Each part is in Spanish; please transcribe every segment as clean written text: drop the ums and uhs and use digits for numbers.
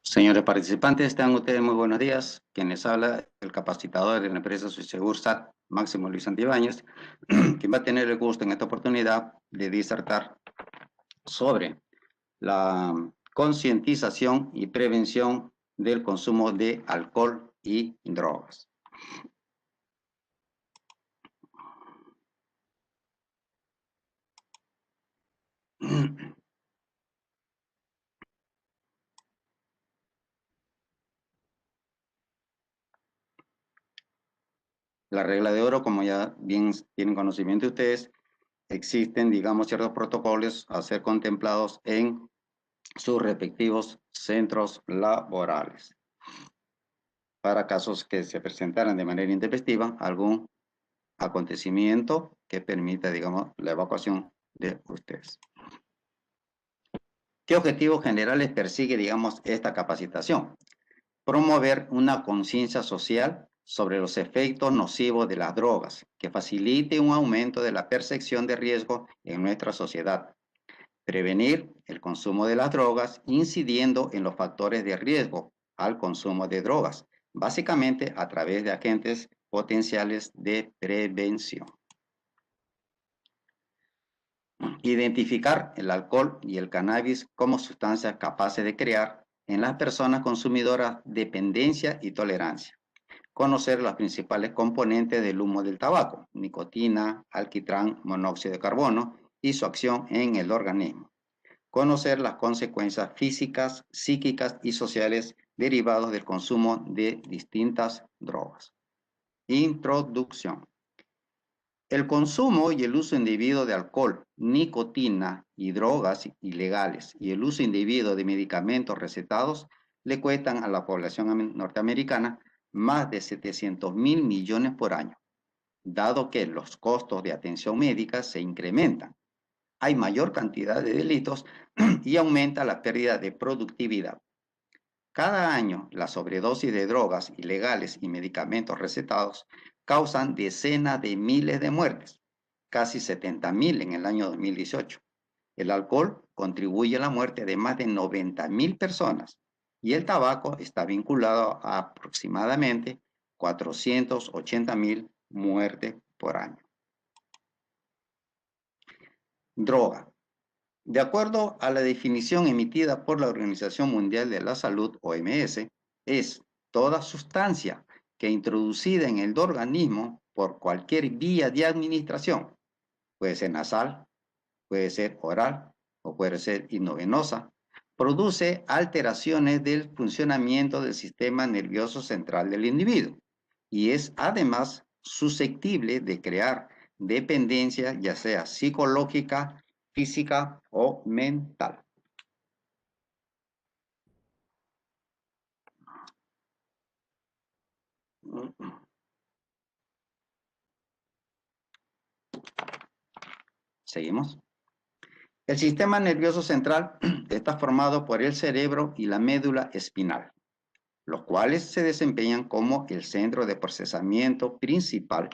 Señores participantes, tengan ustedes muy buenos días. Quien les habla, el capacitador de la empresa Suisegur SAT, Máximo Luis Santibáñez, quien va a tener el gusto en esta oportunidad de disertar sobre la concientización y prevención del consumo de alcohol y drogas. La regla de oro, como ya bien tienen conocimiento ustedes, existen, digamos, ciertos protocolos a ser contemplados en sus respectivos centros laborales para casos que se presentaran de manera intempestiva algún acontecimiento que permita, digamos, la evacuación de ustedes. ¿Qué objetivos generales persigue, digamos, esta capacitación? Promover una conciencia social sobre los efectos nocivos de las drogas, que facilite un aumento de la percepción de riesgo en nuestra sociedad. Prevenir el consumo de las drogas, incidiendo en los factores de riesgo al consumo de drogas, básicamente a través de agentes potenciales de prevención. Identificar el alcohol y el cannabis como sustancias capaces de crear en las personas consumidoras dependencia y tolerancia. Conocer los principales componentes del humo del tabaco, nicotina, alquitrán, monóxido de carbono y su acción en el organismo. Conocer las consecuencias físicas, psíquicas y sociales derivados del consumo de distintas drogas. Introducción. El consumo y el uso indebido de alcohol, nicotina y drogas ilegales y el uso indebido de medicamentos recetados le cuestan a la población norteamericana más de 700.000 millones por año, dado que los costos de atención médica se incrementan. Hay mayor cantidad de delitos y aumenta la pérdida de productividad. Cada año, la sobredosis de drogas ilegales y medicamentos recetados causan decenas de miles de muertes, casi 70.000 en el año 2018. El alcohol contribuye a la muerte de más de 90.000 personas y el tabaco está vinculado a aproximadamente 480.000 muertes por año. Droga. De acuerdo a la definición emitida por la Organización Mundial de la Salud, OMS, es toda sustancia que introducida en el organismo por cualquier vía de administración, puede ser nasal, puede ser oral o puede ser intravenosa, produce alteraciones del funcionamiento del sistema nervioso central del individuo y es además susceptible de crear dependencia, ya sea psicológica, física o mental. Seguimos. El sistema nervioso central está formado por el cerebro y la médula espinal, los cuales se desempeñan como el centro de procesamiento principal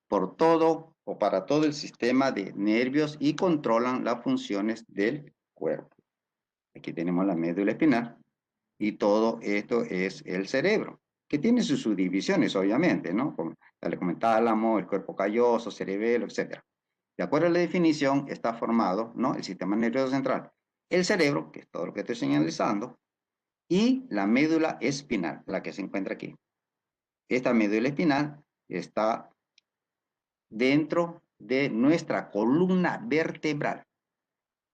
por todo o para todo el sistema de nervios y controlan las funciones del cuerpo. Aquí tenemos la médula espinal y todo esto es el cerebro, que tiene sus subdivisiones, obviamente, ¿no? Como el tálamo, el cuerpo calloso, cerebelo, etc. De acuerdo a la definición, está formado, ¿no? El sistema nervioso central, el cerebro, que es todo lo que estoy señalizando, y la médula espinal, la que se encuentra aquí. Esta médula espinal está dentro de nuestra columna vertebral.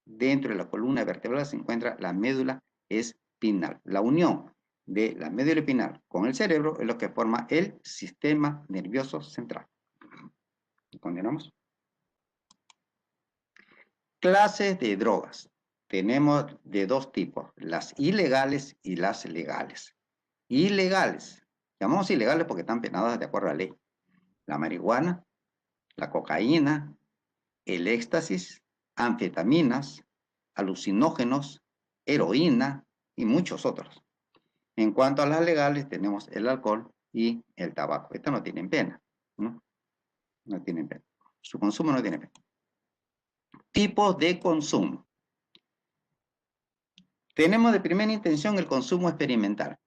Dentro de la columna vertebral se encuentra la médula espinal. La unión de la médula espinal con el cerebro es lo que forma el sistema nervioso central. Continuamos. Clases de drogas. Tenemos de dos tipos, las ilegales y las legales. Ilegales. Llamamos ilegales porque están penadas de acuerdo a la ley. La marihuana, la cocaína, el éxtasis, anfetaminas, alucinógenos, heroína y muchos otros. En cuanto a las legales, tenemos el alcohol y el tabaco. Estas no tienen pena, ¿no? No tienen pena. Su consumo no tiene pena. Tipos de consumo. Tenemos de primera intención el consumo experimental.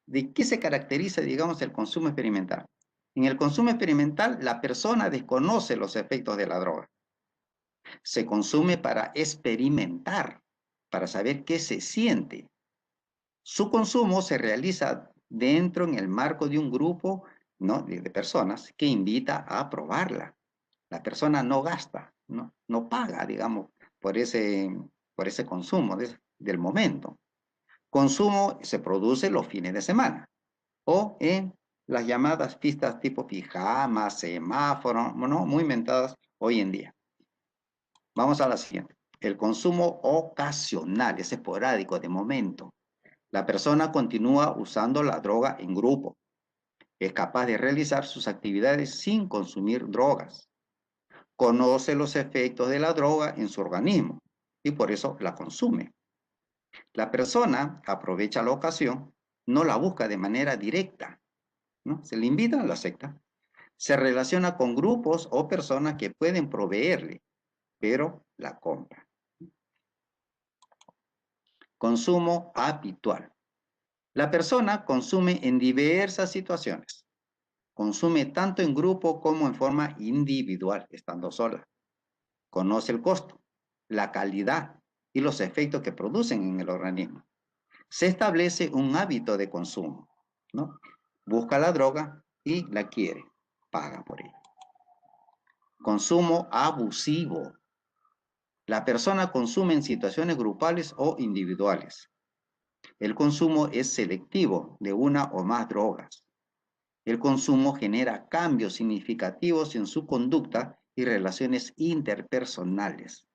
¿De qué se caracteriza, digamos, el consumo experimental? En el consumo experimental, la persona desconoce los efectos de la droga. Se consume para experimentar, para saber qué se siente. Su consumo se realiza dentro en el marco de un grupo, ¿no?, de personas que invita a probarla. La persona no gasta, no paga, digamos, por ese consumo del momento. Consumo se produce los fines de semana o en las llamadas pistas tipo pijama, semáforo, ¿no?, muy inventadas hoy en día. Vamos a la siguiente. El consumo ocasional, es esporádico, de momento. La persona continúa usando la droga en grupo. Es capaz de realizar sus actividades sin consumir drogas. Conoce los efectos de la droga en su organismo y por eso la consume. La persona aprovecha la ocasión, no la busca de manera directa, ¿no? Se le invita, la acepta. Se relaciona con grupos o personas que pueden proveerle, pero la compra. Consumo habitual. La persona consume en diversas situaciones. Consume tanto en grupo como en forma individual, estando sola. Conoce el costo, la calidad y los efectos que producen en el organismo. Se establece un hábito de consumo, ¿no? Busca la droga y la quiere, paga por ella. Consumo abusivo. La persona consume en situaciones grupales o individuales. El consumo es selectivo de una o más drogas. El consumo genera cambios significativos en su conducta y relaciones interpersonales.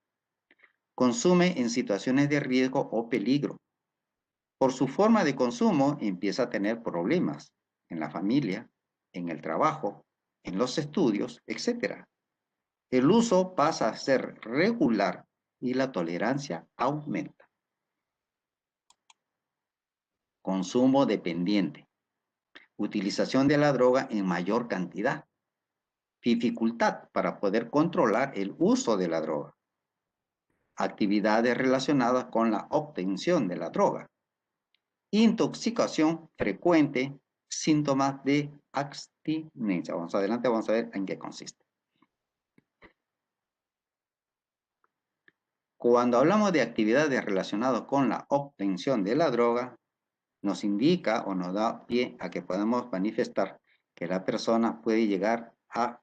Consume en situaciones de riesgo o peligro. Por su forma de consumo empieza a tener problemas en la familia, en el trabajo, en los estudios, etc. El uso pasa a ser regular y la tolerancia aumenta. Consumo dependiente. Utilización de la droga en mayor cantidad. Dificultad para poder controlar el uso de la droga. Actividades relacionadas con la obtención de la droga. Intoxicación frecuente, síntomas de abstinencia. Vamos adelante, vamos a ver en qué consiste. Cuando hablamos de actividades relacionadas con la obtención de la droga, nos indica o nos da pie a que podamos manifestar que la persona puede llegar a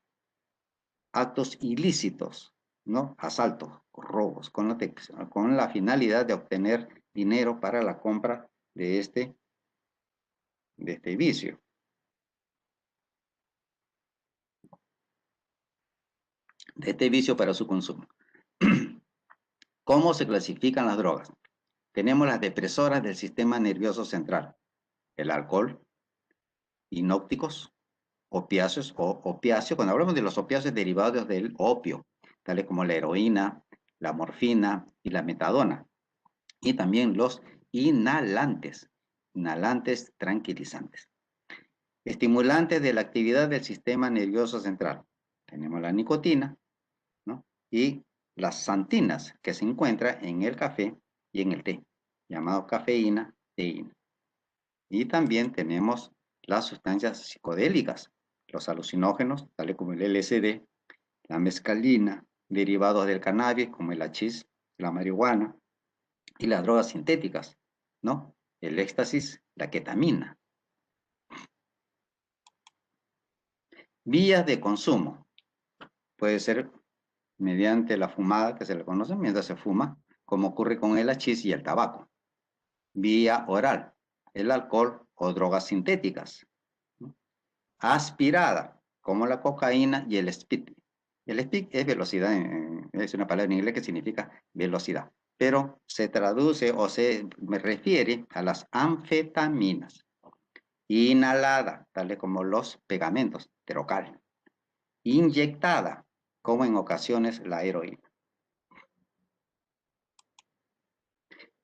actos ilícitos, ¿no? Asaltos, robos, con la finalidad de obtener dinero para la compra de este vicio. De este vicio para su consumo. ¿Cómo se clasifican las drogas? Tenemos las depresoras del sistema nervioso central, el alcohol, hipnóticos, opiáceos o opiáceos. Cuando hablamos de los opiáceos derivados del opio, tales como la heroína, la morfina y la metadona. Y también los inhalantes tranquilizantes. Estimulantes de la actividad del sistema nervioso central. Tenemos la nicotina, ¿no?, y las xantinas que se encuentran en el café y en el té, llamado cafeína, teína. Y también tenemos las sustancias psicodélicas, los alucinógenos, tales como el LSD, la mescalina, derivados del cannabis como el hachís, la marihuana, y las drogas sintéticas, ¿no? El éxtasis, la ketamina. Vías de consumo. Puede ser mediante la fumada, que se le conoce mientras se fuma, como ocurre con el hachís y el tabaco. Vía oral, el alcohol o drogas sintéticas. Aspirada, como la cocaína y el speed. El speed es velocidad, es una palabra en inglés que significa velocidad, pero se traduce o me refiere a las anfetaminas. Inhalada, tales como los pegamentos, terocal. Inyectada, como en ocasiones la heroína.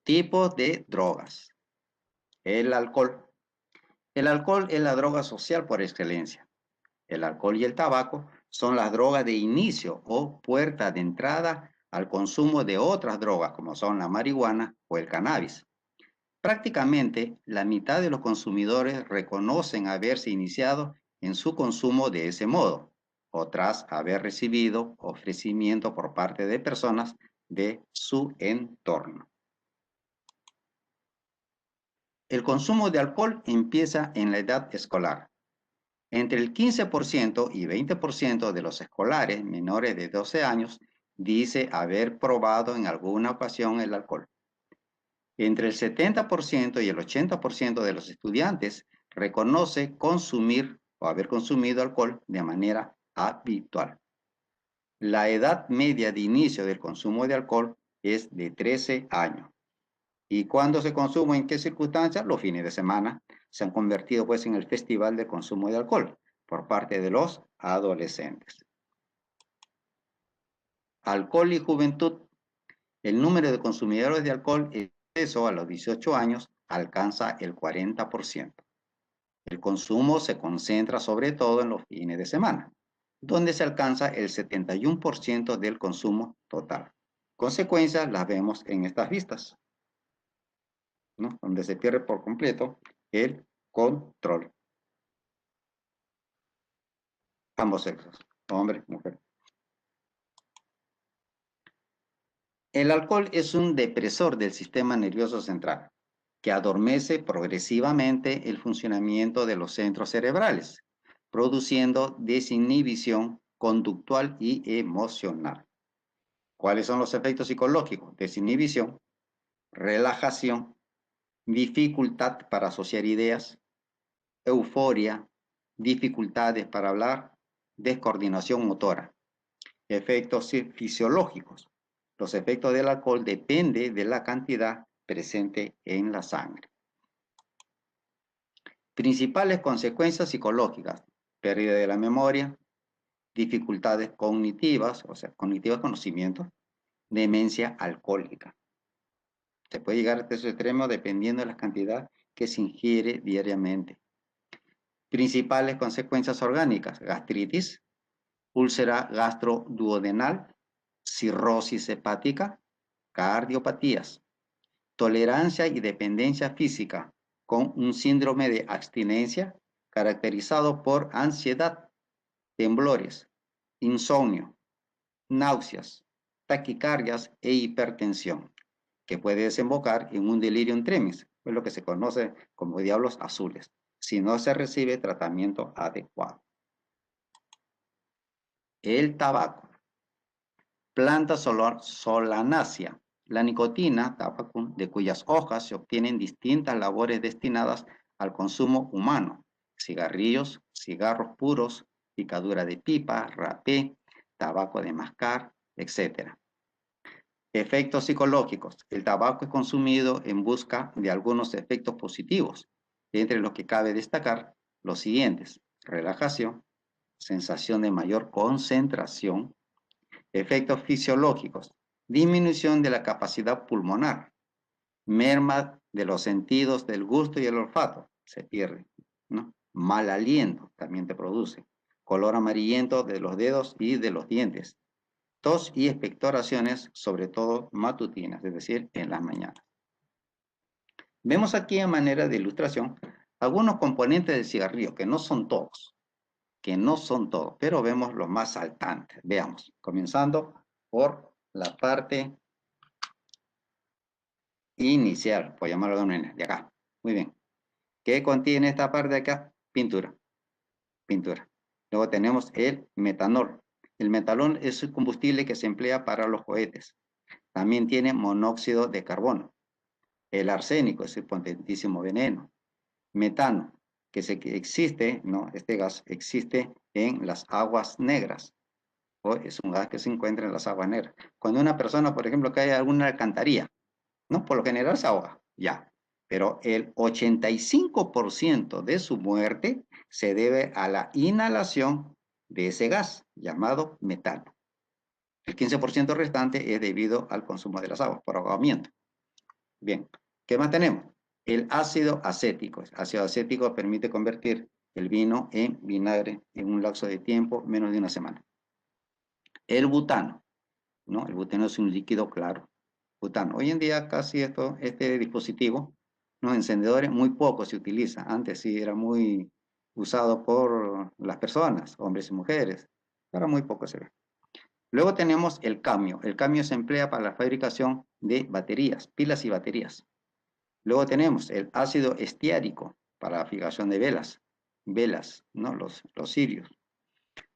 Tipos de drogas. El alcohol. El alcohol es la droga social por excelencia. El alcohol y el tabaco son las drogas de inicio o puerta de entrada al consumo de otras drogas como son la marihuana o el cannabis. Prácticamente la mitad de los consumidores reconocen haberse iniciado en su consumo de ese modo o tras haber recibido ofrecimiento por parte de personas de su entorno. El consumo de alcohol empieza en la edad escolar. Entre el 15% y 20% de los escolares menores de 12 años dice haber probado en alguna ocasión el alcohol. Entre el 70% y el 80% de los estudiantes reconoce consumir o haber consumido alcohol de manera habitual. La edad media de inicio del consumo de alcohol es de 13 años. ¿Y cuándo se consume? ¿En qué circunstancias? Los fines de semana se han convertido pues en el festival de consumo de alcohol por parte de los adolescentes. Alcohol y juventud. El número de consumidores de alcohol en exceso a los 18 años alcanza el 40%. El consumo se concentra sobre todo en los fines de semana, donde se alcanza el 71% del consumo total. Consecuencias las vemos en estas vistas, ¿no? Donde se pierde por completo el control. Ambos sexos, hombre, mujer. El alcohol es un depresor del sistema nervioso central que adormece progresivamente el funcionamiento de los centros cerebrales, produciendo desinhibición conductual y emocional. ¿Cuáles son los efectos psicológicos? Desinhibición, relajación, dificultad para asociar ideas, euforia, dificultades para hablar, descoordinación motora. Efectos fisiológicos. Los efectos del alcohol dependen de la cantidad presente en la sangre. Principales consecuencias psicológicas: pérdida de la memoria, dificultades cognitivas, o sea, cognitivas conocimientos, demencia alcohólica. Se puede llegar a este extremo dependiendo de la cantidad que se ingiere diariamente. Principales consecuencias orgánicas: gastritis, úlcera gastroduodenal, cirrosis hepática, cardiopatías, tolerancia y dependencia física, con un síndrome de abstinencia caracterizado por ansiedad, temblores, insomnio, náuseas, taquicardias e hipertensión, que puede desembocar en un delirium tremens, es lo que se conoce como diablos azules, si no se recibe tratamiento adecuado. El tabaco. Planta solanácea. La nicotina, tabacum, de cuyas hojas se obtienen distintas labores destinadas al consumo humano: cigarrillos, cigarros puros, picadura de pipa, rapé, tabaco de mascar, etc. Efectos psicológicos. El tabaco es consumido en busca de algunos efectos positivos, entre los que cabe destacar los siguientes: relajación, sensación de mayor concentración. Efectos fisiológicos: disminución de la capacidad pulmonar, merma de los sentidos del gusto y el olfato, se pierde, ¿no? Mal aliento también te produce, color amarillento de los dedos y de los dientes, tos y expectoraciones, sobre todo matutinas, es decir, en las mañanas. Vemos aquí a manera de ilustración algunos componentes del cigarrillo, que no son todos, pero vemos los más saltantes. Veamos, comenzando por la parte inicial, por llamarlo de una manera, de acá. Muy bien. ¿Qué contiene esta parte de acá? Pintura. Pintura. Luego tenemos el metanol. El metanol es el combustible que se emplea para los cohetes. También tiene monóxido de carbono. El arsénico es el potentísimo veneno. Metano, que existe, ¿no? Este gas existe en las aguas negras. O es un gas que se encuentra en las aguas negras. Cuando una persona, por ejemplo, cae en alguna alcantarilla, ¿no? Por lo general se ahoga, ya. Pero el 85% de su muerte se debe a la inhalación de ese gas llamado metano. El 15% restante es debido al consumo de las aguas por ahogamiento. Bien, ¿qué más tenemos? El ácido acético. El ácido acético permite convertir el vino en vinagre en un lapso de tiempo menos de una semana. El butano. ¿no? El butano es un líquido claro. Butano. Hoy en día casi este dispositivo, ¿no? Encendedores, muy poco se utiliza. Antes sí era muy usado por las personas, hombres y mujeres. Ahora muy poco se ve. Luego tenemos el cadmio. El cadmio se emplea para la fabricación de baterías, pilas y baterías. Luego tenemos el ácido estiárico para la fijación de velas, ¿no? Los cirios,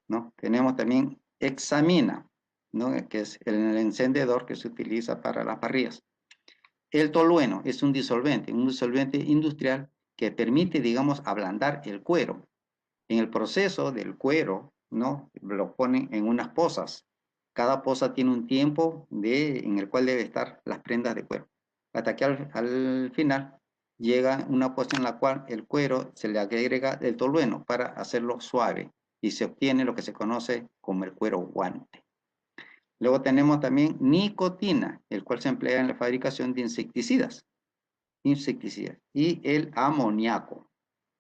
¿no? Tenemos también hexamina, ¿no? Que es el encendedor que se utiliza para las parrillas. El tolueno es un disolvente industrial que permite, digamos, ablandar el cuero. En el proceso del cuero, ¿no? Lo ponen en unas pozas. Cada poza tiene un tiempo en el cual debe estar las prendas de cuero. Hasta que al final llega una poza en la cual el cuero se le agrega el tolueno para hacerlo suave y se obtiene lo que se conoce como el cuero guante. Luego tenemos también nicotina, el cual se emplea en la fabricación de insecticidas. Y el amoníaco.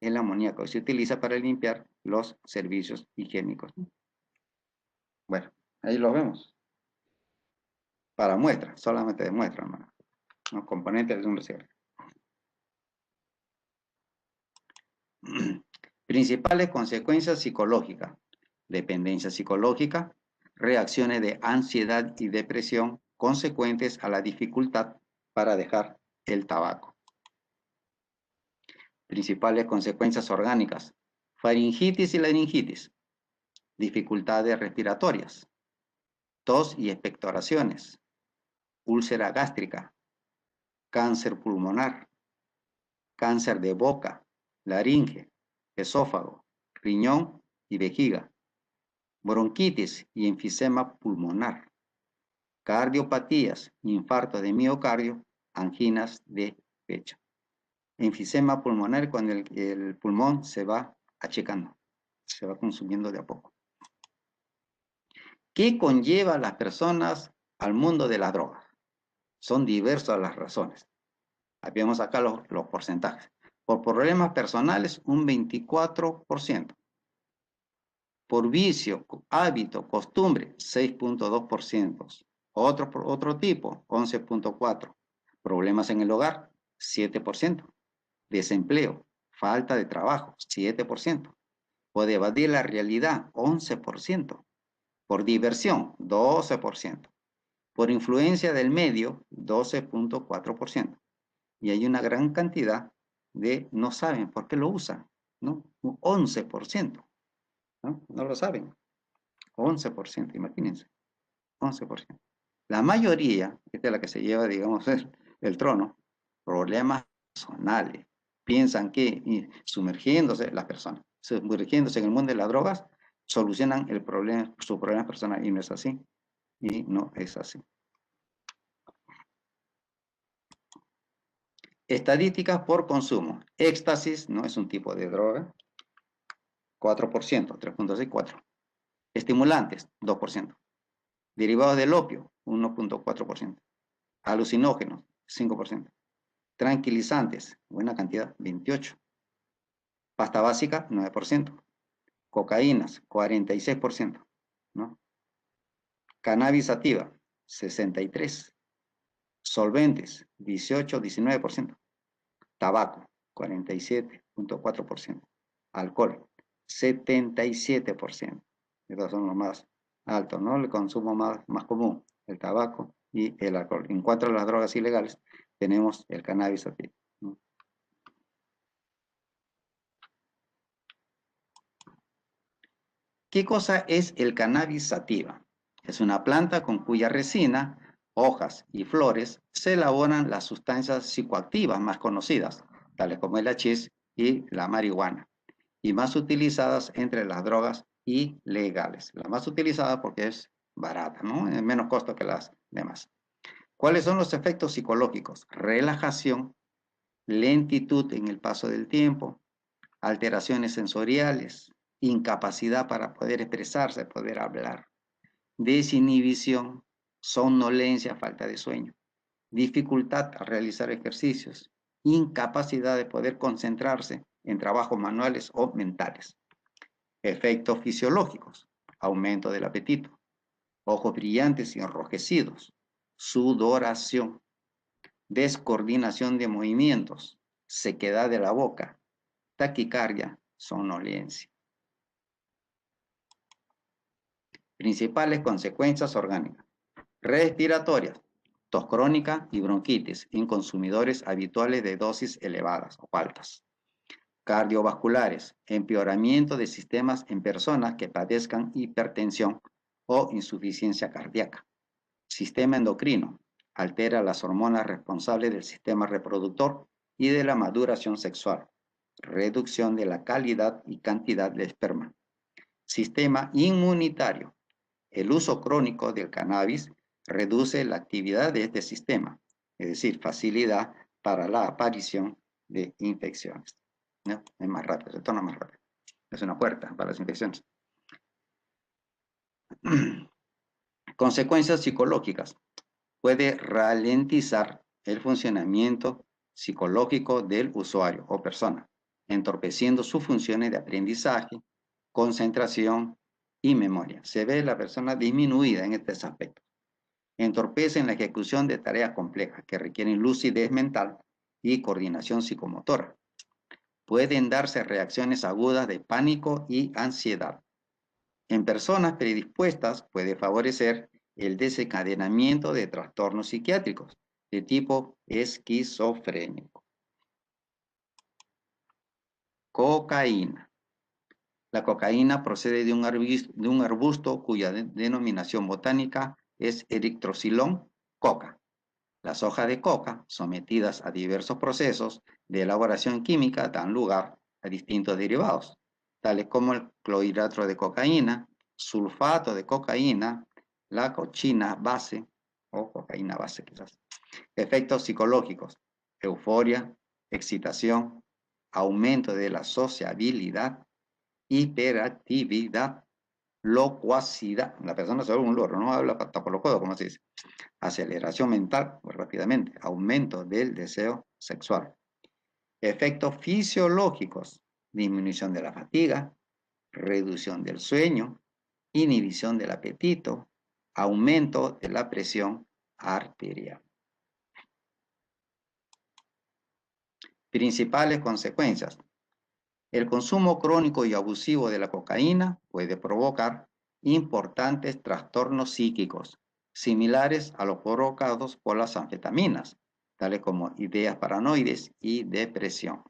El amoníaco se utiliza para limpiar los servicios higiénicos. Bueno, ahí lo vemos. Para muestra, solamente de muestra, hermano. Los componentes de un reciclaje. Principales consecuencias psicológicas. Dependencia psicológica, reacciones de ansiedad y depresión consecuentes a la dificultad para dejar el tabaco. Principales consecuencias orgánicas. Faringitis y laringitis. Dificultades respiratorias. Tos y expectoraciones. Úlcera gástrica. Cáncer pulmonar. Cáncer de boca, laringe, esófago, riñón y vejiga. Bronquitis y enfisema pulmonar. Cardiopatías, infarto de miocardio, anginas de pecho. Enfisema pulmonar cuando el pulmón se va achicando, se va consumiendo de a poco. ¿Qué conlleva a las personas al mundo de las drogas? Son diversas las razones. Vemos acá los porcentajes. Por problemas personales, un 24%. Por vicio, hábito, costumbre, 6.2%. Otro tipo, 11.4%. Problemas en el hogar, 7%. Desempleo, falta de trabajo, 7%. Por evadir la realidad, 11%. Por diversión, 12%. Por influencia del medio, 12.4%. Y hay una gran cantidad de no saben por qué lo usan, ¿no? Un 11%, ¿no? No lo saben. 11%, imagínense. 11%. La mayoría, esta es la que se lleva, digamos, el trono, problemas personales. Piensan que sumergiéndose las personas, sumergiéndose en el mundo de las drogas, solucionan su problema personal, y no es así. Y no es así. Estadísticas por consumo. Éxtasis no es un tipo de droga. 4%, 3.64. Estimulantes, 2%. Derivados del opio, 1.4%. Alucinógenos, 5%. Tranquilizantes, buena cantidad, 28%. Pasta básica, 9%. Cocaínas, 46%. ¿No? Cannabis sativa, 63%. Solventes, 18, 19%. Tabaco, 47.4%. Alcohol, 77%. Estos son los más altos, ¿no? El consumo más común, el tabaco y el alcohol. En cuanto a las drogas ilegales, tenemos el cannabis sativa, ¿no? ¿Qué cosa es el cannabis sativa? Es una planta con cuya resina, hojas y flores se elaboran las sustancias psicoactivas más conocidas, tales como el hachís y la marihuana, y más utilizadas entre las drogas ilegales. La más utilizada porque es barata, ¿no? Es menos costo que las demás. ¿Cuáles son los efectos psicológicos? Relajación, lentitud en el paso del tiempo, alteraciones sensoriales, incapacidad para poder expresarse, poder hablar, desinhibición, somnolencia, falta de sueño, dificultad a realizar ejercicios, incapacidad de poder concentrarse en trabajos manuales o mentales. Efectos fisiológicos, aumento del apetito, ojos brillantes y enrojecidos, sudoración, descoordinación de movimientos, sequedad de la boca, taquicardia, somnolencia. Principales consecuencias orgánicas. Respiratorias, tos crónica y bronquitis en consumidores habituales de dosis elevadas o altas. Cardiovasculares, empeoramiento de sistemas en personas que padezcan hipertensión o insuficiencia cardíaca. Sistema endocrino, altera las hormonas responsables del sistema reproductor y de la maduración sexual. Reducción de la calidad y cantidad de esperma. Sistema inmunitario, el uso crónico del cannabis reduce la actividad de este sistema, es decir, facilidad para la aparición de infecciones. ¿No? Es más rápido, se torna más rápido. Es una puerta para las infecciones. Consecuencias psicológicas. Puede ralentizar el funcionamiento psicológico del usuario o persona, entorpeciendo sus funciones de aprendizaje, concentración y memoria. Se ve la persona disminuida en este aspecto. Entorpecen la ejecución de tareas complejas que requieren lucidez mental y coordinación psicomotora. Pueden darse reacciones agudas de pánico y ansiedad. En personas predispuestas puede favorecer el desencadenamiento de trastornos psiquiátricos de tipo esquizofrénico. Cocaína. La cocaína procede de un arbusto cuya denominación botánica es Erythrocylon coca. Las hojas de coca, sometidas a diversos procesos de elaboración química, dan lugar a distintos derivados, tales como el clorhidrato de cocaína, sulfato de cocaína, la cochina base, o cocaína base quizás. Efectos psicológicos, euforia, excitación, aumento de la sociabilidad, hiperactividad, locuacidad. La persona se vuelve un loro, no habla hasta por los codos, como se dice. Aceleración mental, muy rápidamente, aumento del deseo sexual. Efectos fisiológicos, disminución de la fatiga, reducción del sueño, inhibición del apetito, aumento de la presión arterial. Principales consecuencias. El consumo crónico y abusivo de la cocaína puede provocar importantes trastornos psíquicos, similares a los provocados por las anfetaminas, tales como ideas paranoides y depresión.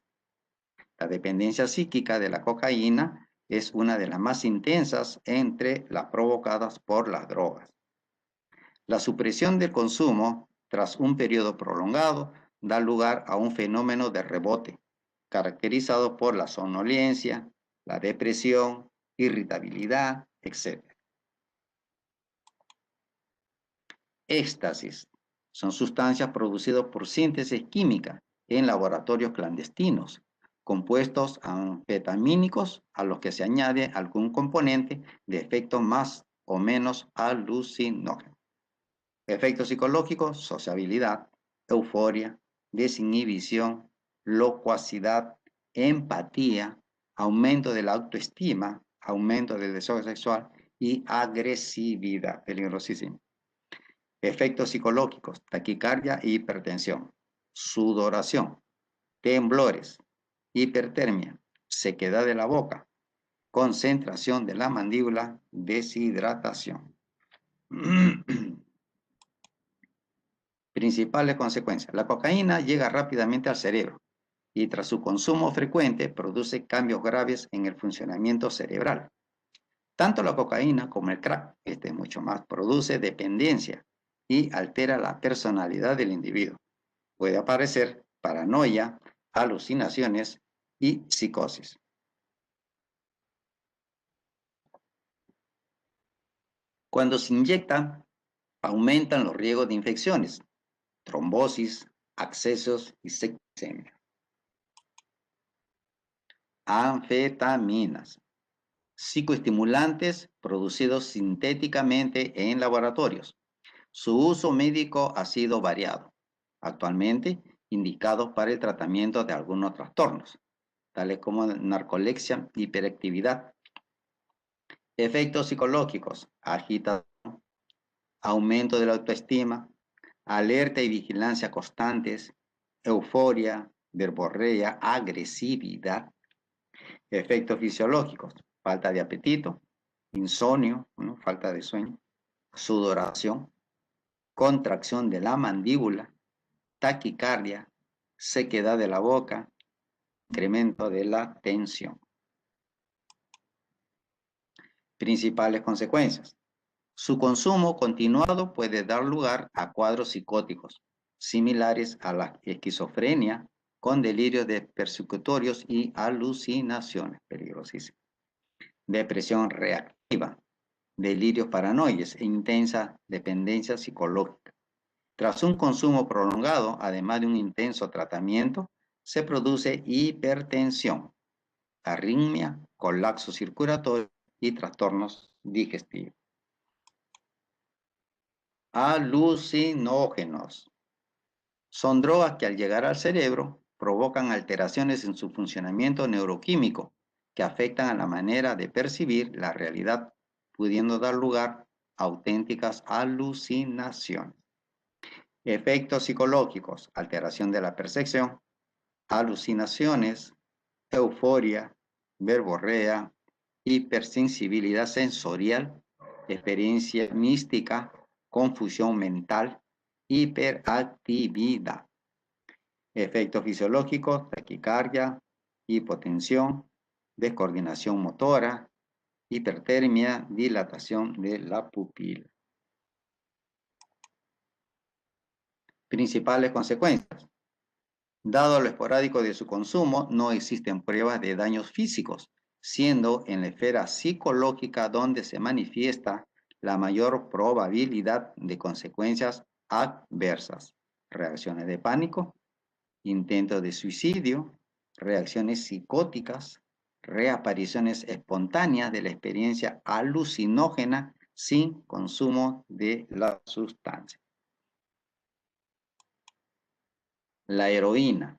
La dependencia psíquica de la cocaína es una de las más intensas entre las provocadas por las drogas. La supresión del consumo tras un periodo prolongado da lugar a un fenómeno de rebote, caracterizado por la somnolencia, la depresión, irritabilidad, etc. Éxtasis son sustancias producidas por síntesis química en laboratorios clandestinos, compuestos anfetamínicos a los que se añade algún componente de efecto más o menos alucinógeno. Efectos psicológicos, sociabilidad, euforia, desinhibición, locuacidad, empatía, aumento de la autoestima, aumento del deseo sexual y agresividad, peligrosísimo. Efectos psicológicos, taquicardia e hipertensión, sudoración, temblores, hipertermia, sequedad de la boca, concentración de la mandíbula, deshidratación. Principales consecuencias. La cocaína llega rápidamente al cerebro y tras su consumo frecuente produce cambios graves en el funcionamiento cerebral. Tanto la cocaína como el crack, este es mucho más, produce dependencia y altera la personalidad del individuo. Puede aparecer paranoia, alucinaciones y psicosis. Cuando se inyecta, aumentan los riesgos de infecciones, trombosis, abscesos y septicemia. Anfetaminas, psicoestimulantes producidos sintéticamente en laboratorios. Su uso médico ha sido variado, actualmente indicados para el tratamiento de algunos trastornos, tales como narcolepsia, hiperactividad. Efectos psicológicos, agitación, aumento de la autoestima, alerta y vigilancia constantes, euforia, verborrea, agresividad. Efectos fisiológicos, falta de apetito, insomnio, ¿no? Falta de sueño, sudoración, contracción de la mandíbula, taquicardia, sequedad de la boca, incremento de la tensión. Principales consecuencias. Su consumo continuado puede dar lugar a cuadros psicóticos, similares a la esquizofrenia, con delirios de persecutorios y alucinaciones, peligrosísimas. Depresión reactiva, delirios paranoides e intensa dependencia psicológica. Tras un consumo prolongado, además de un intenso tratamiento, se produce hipertensión, arritmia, colapso circulatorio y trastornos digestivos. Alucinógenos. Son drogas que al llegar al cerebro provocan alteraciones en su funcionamiento neuroquímico que afectan a la manera de percibir la realidad, pudiendo dar lugar a auténticas alucinaciones. Efectos psicológicos, alteración de la percepción, alucinaciones, euforia, verborrea, hipersensibilidad sensorial, experiencia mística, confusión mental, hiperactividad. Efectos fisiológicos, taquicardia, hipotensión, descoordinación motora, hipertermia, dilatación de la pupila. Principales consecuencias. Dado lo esporádico de su consumo, no existen pruebas de daños físicos, siendo en la esfera psicológica donde se manifiesta la mayor probabilidad de consecuencias adversas, reacciones de pánico, intentos de suicidio, reacciones psicóticas, reapariciones espontáneas de la experiencia alucinógena sin consumo de la sustancia. La heroína.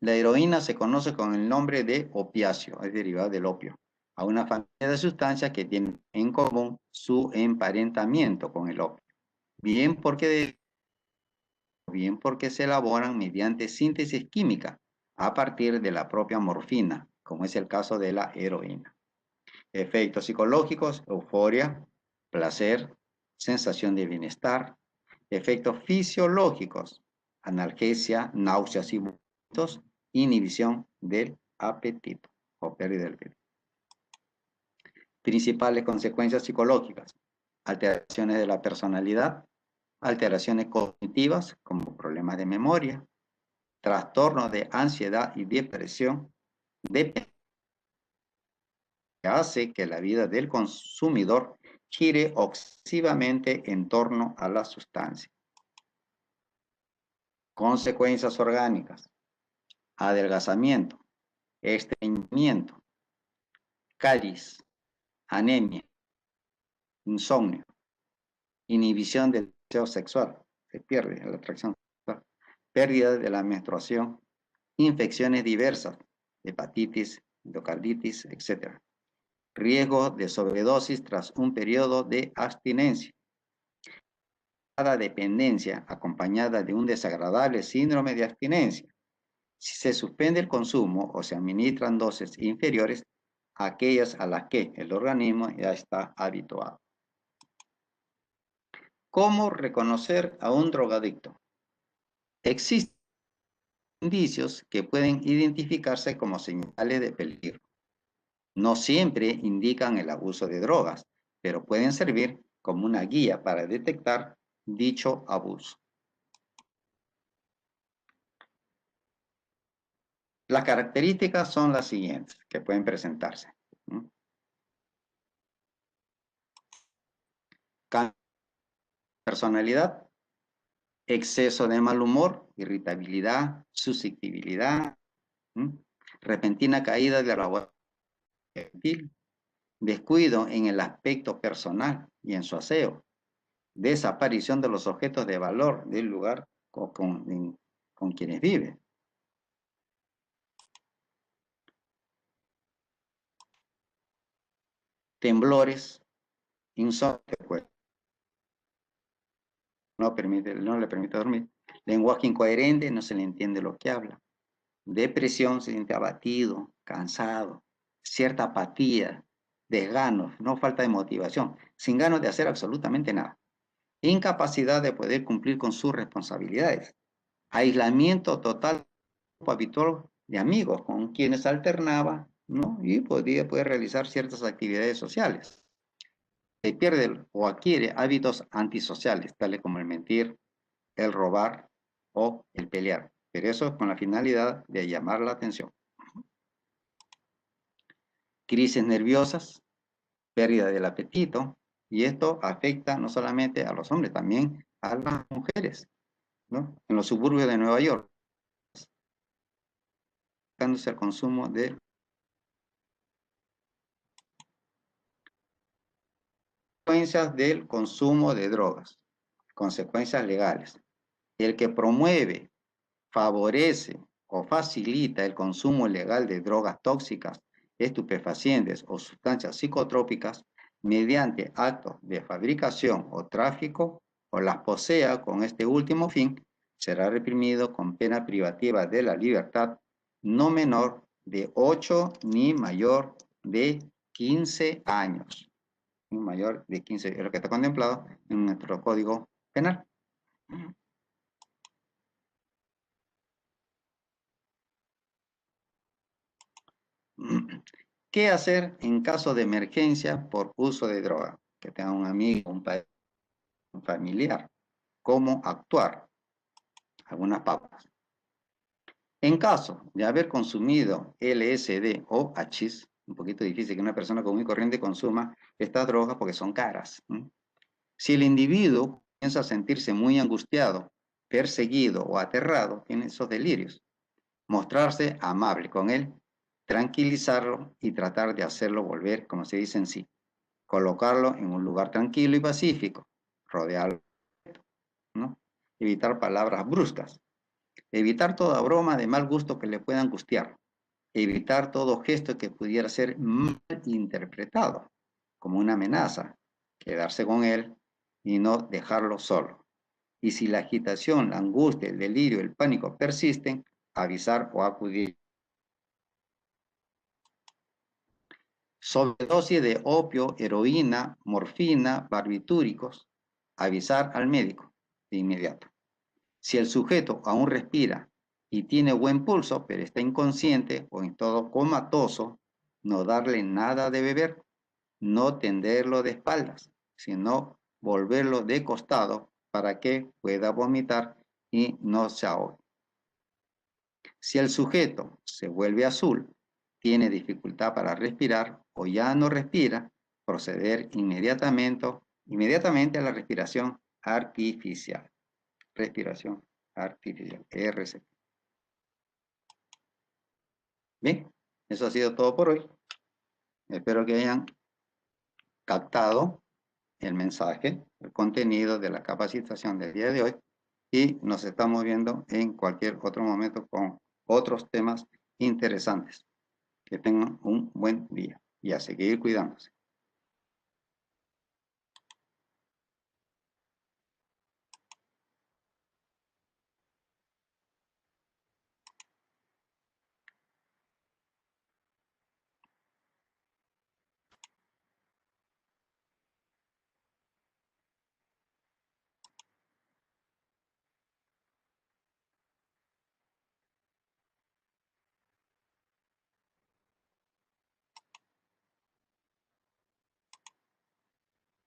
La heroína se conoce con el nombre de opiáceo, es derivada del opio, a una familia de sustancias que tienen en común su emparentamiento con el opio, bien porque se elaboran mediante síntesis química a partir de la propia morfina, como es el caso de la heroína. Efectos psicológicos, euforia, placer, sensación de bienestar. Efectos fisiológicos, analgesia, náuseas y vómitos, inhibición del apetito o pérdida del apetito. Principales consecuencias psicológicas, alteraciones de la personalidad, alteraciones cognitivas como problemas de memoria, trastornos de ansiedad y depresión, que hace que la vida del consumidor gire obsesivamente en torno a la sustancia. Consecuencias orgánicas, adelgazamiento, estreñimiento, cáliz, anemia, insomnio, inhibición del deseo sexual, se pierde la atracción sexual, pérdida de la menstruación, infecciones diversas, hepatitis, endocarditis, etc. Riesgo de sobredosis tras un periodo de abstinencia. Cada dependencia acompañada de un desagradable síndrome de abstinencia. Si se suspende el consumo o se administran dosis inferiores a aquellas a las que el organismo ya está habituado. ¿Cómo reconocer a un drogadicto? Existen indicios que pueden identificarse como señales de peligro. No siempre indican el abuso de drogas, pero pueden servir como una guía para detectar dicho abuso. Las características son las siguientes que pueden presentarse. Personalidad, exceso de mal humor, irritabilidad, susceptibilidad, repentina caída de la guardia, descuido en el aspecto personal y en su aseo, desaparición de los objetos de valor del lugar con quienes vive. Temblores, insomnio, no le permite dormir. Lenguaje incoherente, no se le entiende lo que habla. Depresión, se siente abatido, cansado, cierta apatía, desganos, no falta de motivación, sin ganas de hacer absolutamente nada. Incapacidad de poder cumplir con sus responsabilidades. Aislamiento total habitual de amigos con quienes alternaba, ¿no? Y podía poder realizar ciertas actividades sociales. Se pierde o adquiere hábitos antisociales, tales como el mentir, el robar o el pelear. Pero eso con la finalidad de llamar la atención. Crisis nerviosas, pérdida del apetito, y esto afecta no solamente a los hombres, también a las mujeres, ¿no? En los suburbios de Nueva York, el consumo de consecuencias del consumo de drogas, consecuencias legales. El que promueve, favorece o facilita el consumo legal de drogas tóxicas, estupefacientes o sustancias psicotrópicas mediante actos de fabricación o tráfico o las posea con este último fin, será reprimido con pena privativa de la libertad no menor de 8 ni mayor de 15 años. Ni mayor de 15, es lo que está contemplado en nuestro Código Penal. ¿Qué hacer en caso de emergencia por uso de droga? Que tenga un amigo, un familiar. ¿Cómo actuar? Algunas pautas. En caso de haber consumido LSD o hachís, un poquito difícil que una persona común y corriente consuma estas drogas porque son caras. Si el individuo comienza a sentirse muy angustiado, perseguido o aterrado, tiene esos delirios, mostrarse amable con él, tranquilizarlo y tratar de hacerlo volver, como se dice en sí. Colocarlo en un lugar tranquilo y pacífico, rodearlo, ¿no? Evitar palabras bruscas, evitar toda broma de mal gusto que le pueda angustiar, evitar todo gesto que pudiera ser mal interpretado como una amenaza, quedarse con él y no dejarlo solo. Y si la agitación, la angustia, el delirio, el pánico persisten, avisar o acudir. Sobredosis de opio, heroína, morfina, barbitúricos, avisar al médico de inmediato. Si el sujeto aún respira y tiene buen pulso, pero está inconsciente o en todo comatoso, no darle nada de beber, no tenderlo de espaldas, sino volverlo de costado para que pueda vomitar y no se ahogue. Si el sujeto se vuelve azul, tiene dificultad para respirar o ya no respira, proceder inmediatamente a la respiración artificial. Respiración artificial, RCP. Bien, eso ha sido todo por hoy. Espero que hayan captado el mensaje, el contenido de la capacitación del día de hoy y nos estamos viendo en cualquier otro momento con otros temas interesantes. Que tengan un buen día y a seguir cuidándose.